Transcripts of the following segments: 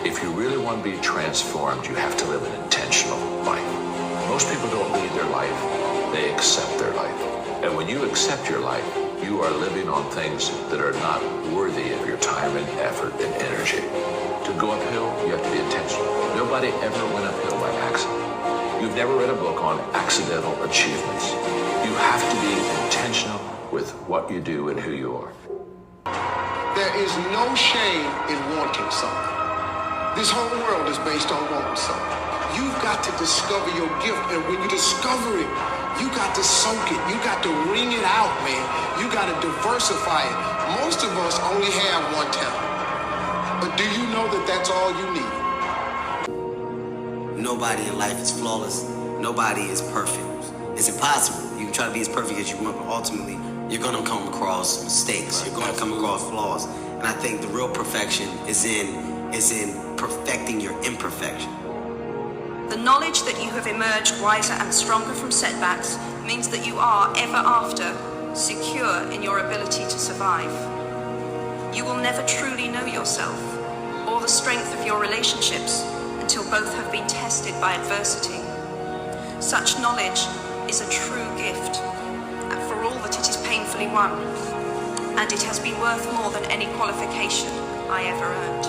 If you really want to be transformed, you have to live an intentional life. Most people don't lead their life, they accept their life. And when you accept your life, you are living on things that are not worthy of your time and effort and energy. To go uphill, you have to be intentional. Nobody ever went uphill by accident. You've never read a book on accidental achievements. You have to be intentional with what you do and who you are. There is no shame in wanting something. This whole world is based on wanting something. You've got to discover your gift, and when you discover it, you got to soak it. You got to wring it out, man. You got to diversify it. Most of us only have one talent. But do you know that that's all you need? Nobody in life is flawless. Nobody is perfect. It's impossible. You can try to be as perfect as you want, but ultimately, you're going to come across mistakes. You're going to come across flaws. And I think the real perfection is in perfecting your imperfection. The knowledge that you have emerged wiser and stronger from setbacks means that you are, ever after, secure in your ability to survive. You will never truly know yourself or the strength of your relationships until both have been tested by adversity. Such knowledge is a true gift, for all that it is painfully won, and it has been worth more than any qualification I ever earned.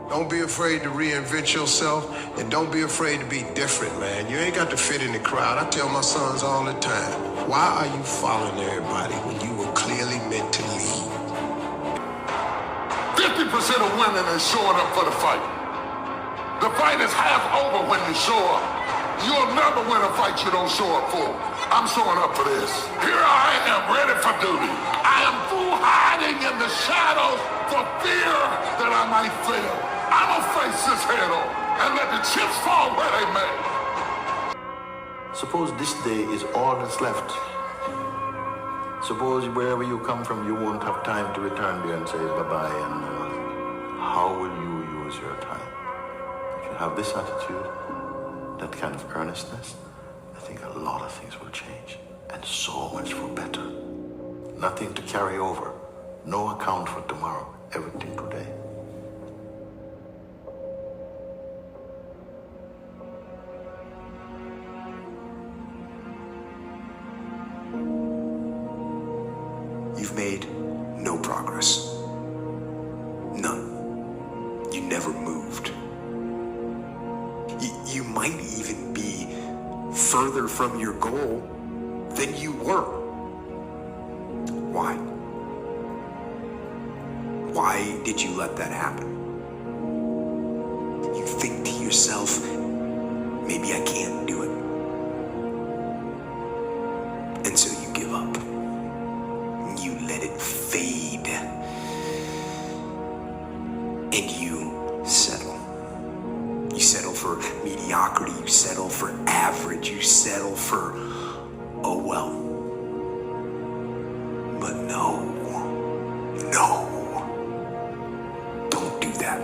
Don't be afraid to reinvent yourself, and don't be afraid to be different, man. You ain't got to fit in the crowd. I tell my sons all the time, why are you following everybody when you were clearly meant to lead? 50% of women are showing up for the fight. The fight is half over when you show up. You'll never win a fight you don't show up for. I'm showing up for this. Here I am, ready for duty. I am through hiding in the shadows for fear that I might fail. I'ma face this head on and let the chips fall where they may. Suppose this day is all that's left. Suppose wherever you come from, you won't have time to return there and say bye-bye and how will you use your time? If you have this attitude, that kind of earnestness, I think a lot of things will change, and so much for better. Nothing to carry over, no account for tomorrow, everything today. You've made no progress. None. You never moved. You might even be further from your goal than you were. Why? Why did you let that happen? You think to yourself, maybe I can't do it. And so you give up. You let it fade. And you settle. You settle for mediocrity. You settle for average. You settle for, oh well. But no. Don't do that.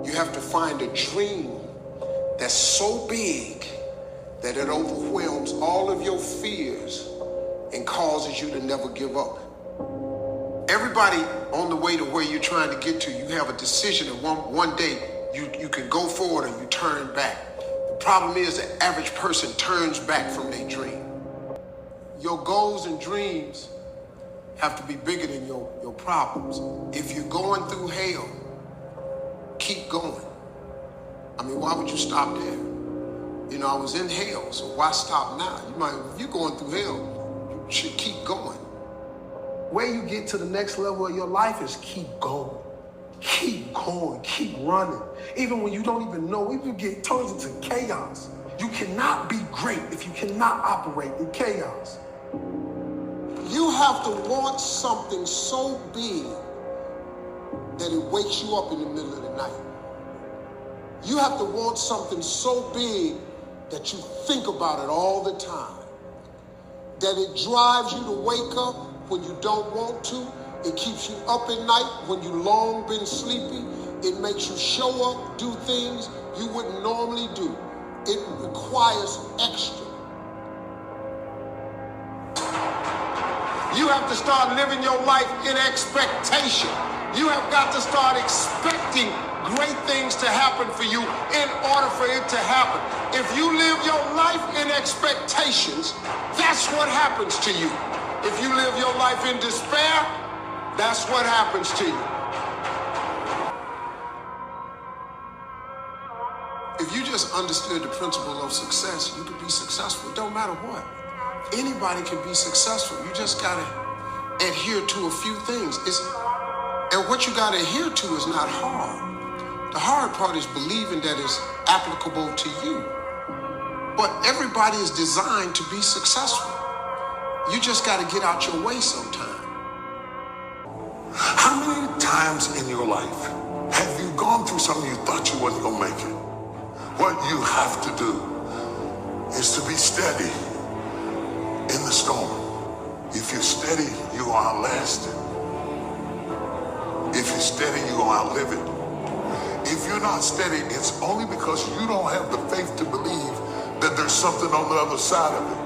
You have to find a dream that's so big that it overwhelms all of your fears and causes you to never give up. Everybody on the way to where you're trying to get to, you have a decision, and one day you can go forward or you turn back. The problem is the average person turns back from their dream. Your goals and dreams have to be bigger than your problems. If you're going through hell, keep going. I mean, why would you stop there? You know, I was in hell, so why stop now? If you're going through hell, you should keep going. Where you get to the next level of your life is keep going. Keep going, keep running. Even when you don't even know, even if it turns into chaos. You cannot be great if you cannot operate in chaos. You have to want something so big that it wakes you up in the middle of the night. You have to want something so big that you think about it all the time. That it drives you to wake up when you don't want to. It keeps you up at night when you long been sleepy. It makes you show up, do things you wouldn't normally do. It requires extra. You have to start living your life in expectation. You have got to start expecting great things to happen for you in order for it to happen. If you live your life in expectations, that's what happens to you. If you live your life in despair, that's what happens to you. If you just understood the principle of success, you could be successful. It don't matter what. Anybody can be successful. You just gotta adhere to a few things. And what you gotta adhere to is not hard. The hard part is believing that it's applicable to you. But everybody is designed to be successful. You just gotta get out your way sometime. How many times in your life have you gone through something you thought you wasn't gonna make it? What you have to do is to be steady in the storm. If you're steady, you are outlasted. If you're steady, you're gonna outlive it. If you're not steady, it's only because you don't have the faith to believe that there's something on the other side of it.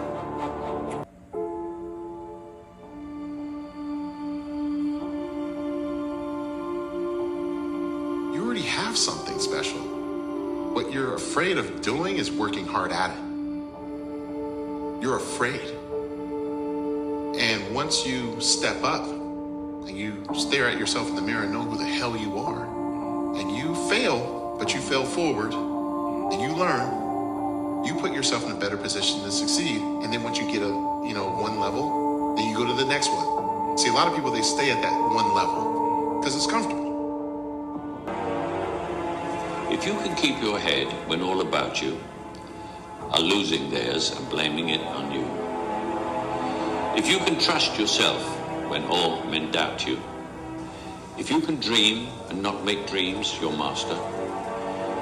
You already have something special. What you're afraid of doing is working hard at it. You're afraid. And once you step up and you stare at yourself in the mirror and know who the hell you are, and you fail, but you fail forward, and you learn, you put yourself in a better position to succeed. And then once you get one level, then you go to the next one. See, a lot of people, they stay at that one level because it's comfortable. If you can keep your head when all about you are losing theirs and blaming it on you. If you can trust yourself when all men doubt you. If you can dream and not make dreams your master.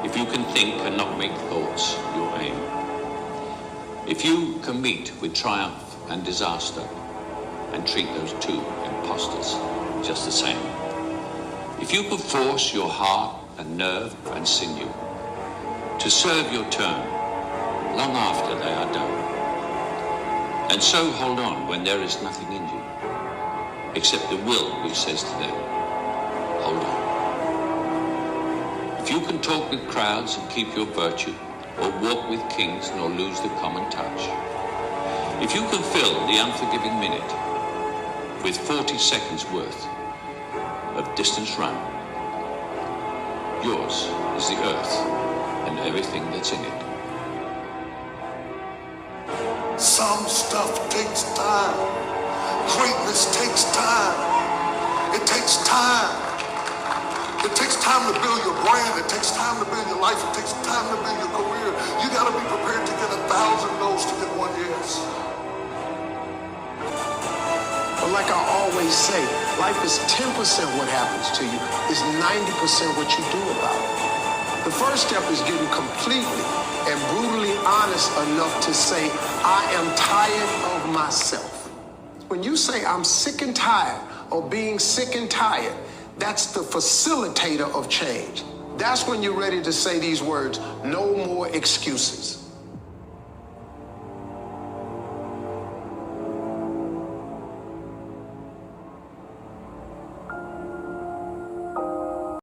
If you can think and not make thoughts your aim. If you can meet with triumph and disaster and treat those two impostors just the same. If you can force your heart and nerve and sinew to serve your turn long after they are done, and so hold on when there is nothing in you except the will which says to them, hold on. If you can talk with crowds and keep your virtue, or walk with kings nor lose the common touch, if you can fill the unforgiving minute with 40 seconds worth of distance run, yours is the earth and everything that's in it. Some stuff takes time. Greatness takes time. It takes time. It takes time to build your brand. It takes time to build your life. It takes time to build your career. You gotta be prepared to get 1,000 no's to get one yes. But like I always say, life is 10% what happens to you, is 90% what you do about it. The first step is getting completely and brutally honest enough to say, I am tired of myself. When you say I'm sick and tired of being sick and tired, that's the facilitator of change. That's when you're ready to say these words, no more excuses.